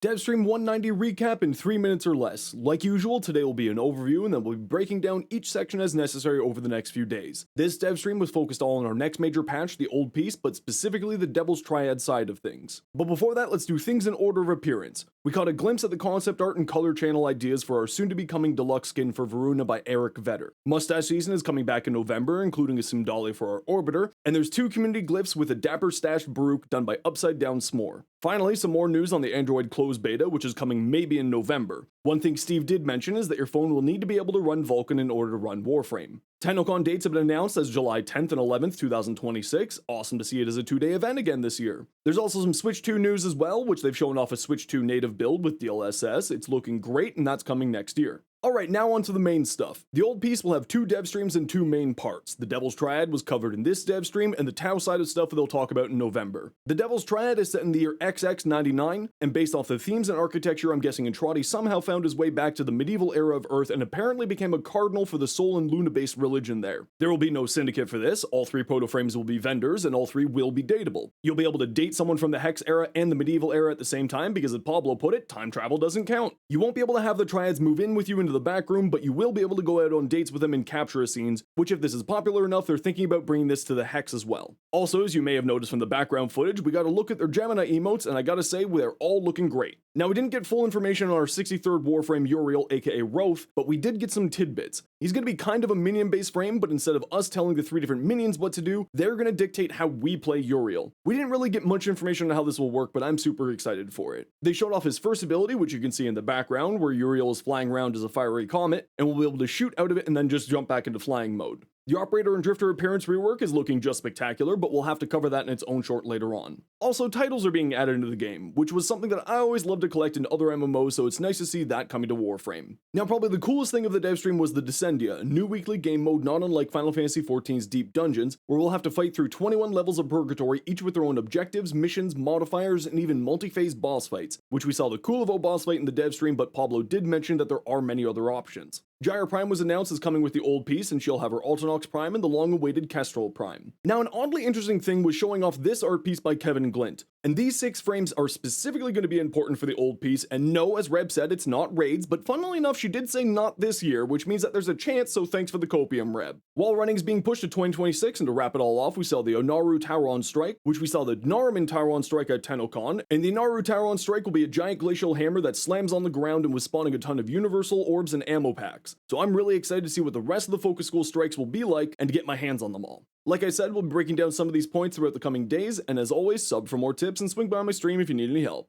Devstream 190 recap in 3 minutes or less. Like usual, today will be an overview and then we'll be breaking down each section as necessary over the next few days. This Devstream was focused all on our next major patch, the old piece, but specifically the Devil's Triad side of things. But before that, let's do things in order of appearance. We caught a glimpse at the concept art and color channel ideas for our soon-to-be-coming deluxe skin for Varuna by Eric Vetter. Mustache season is coming back in November, including a Simdali for our Orbiter, and there's 2 community glyphs with a dapper stashed Baruch done by Upside Down S'more. Finally, some more news on the Android closed beta, which is coming maybe in November. One thing Steve did mention is that your phone will need to be able to run Vulkan in order to run Warframe. TennoCon dates have been announced as July 10th and 11th, 2026. Awesome to see it as a 2-day event again this year. There's also some Switch 2 news as well, which they've shown off a Switch 2 native build with DLSS. It's looking great, and that's coming next year. Alright, now on to the main stuff. The old piece will have 2 dev streams and 2 main parts. The Devil's Triad was covered in this dev stream, and the Tau side of stuff they'll talk about in November. The Devil's Triad is set in the year XX99, and based off the themes and architecture, I'm guessing Entrati somehow found his way back to the medieval era of Earth and apparently became a cardinal for the Sol and Luna-based religion there. There will be no syndicate for this, all 3 proto-frames will be vendors, and all 3 will be dateable. You'll be able to date someone from the Hex era and the medieval era at the same time because, as Pablo put it, time travel doesn't count. You won't be able to have the Triads move in with you into the back room, but you will be able to go out on dates with them and capture scenes, which if this is popular enough, they're thinking about bringing this to the Hex as well. Also, as you may have noticed from the background footage, we got a look at their Gemini emotes, and I gotta say, they're all looking great. Now, we didn't get full information on our 63rd Warframe Uriel, aka Roth, but we did get some tidbits. He's gonna be kind of a minion-based frame, but instead of us telling the 3 different minions what to do, they're gonna dictate how we play Uriel. We didn't really get much information on how this will work, but I'm super excited for it. They showed off his first ability, which you can see in the background, where Uriel is flying around as a fiery comet, and we'll be able to shoot out of it and then just jump back into flying mode. The Operator and Drifter appearance rework is looking just spectacular, but we'll have to cover that in its own short later on. Also, titles are being added into the game, which was something that I always loved to collect in other MMOs, so it's nice to see that coming to Warframe. Now, probably the coolest thing of the dev stream was the Descendia, a new weekly game mode not unlike Final Fantasy XIV's Deep Dungeons, where we'll have to fight through 21 levels of Purgatory, each with their own objectives, missions, modifiers, and even multi-phase boss fights, which we saw the Kulivo boss fight in the dev stream, but Pablo did mention that there are many other options. Gyre Prime was announced as coming with the old piece, and she'll have her Altonox Prime and the long-awaited Kestrel Prime. Now, an oddly interesting thing was showing off this art piece by Kevin Glint, and these 6 frames are specifically going to be important for the old piece, and no, as Reb said, it's not raids, but funnily enough, she did say not this year, which means that there's a chance, so thanks for the copium, Reb. Wall running's being pushed to 2026, and to wrap it all off, we saw the Onaru Tauron Strike, which we saw the Naruman Tauron Strike at TennoCon, and the Onaru Tauron Strike will be a giant glacial hammer that slams on the ground and was spawning a ton of universal orbs and ammo packs. So I'm really excited to see what the rest of the Focus School strikes will be like and to get my hands on them all. Like I said, we'll be breaking down some of these points throughout the coming days, and as always, sub for more tips and swing by my stream if you need any help.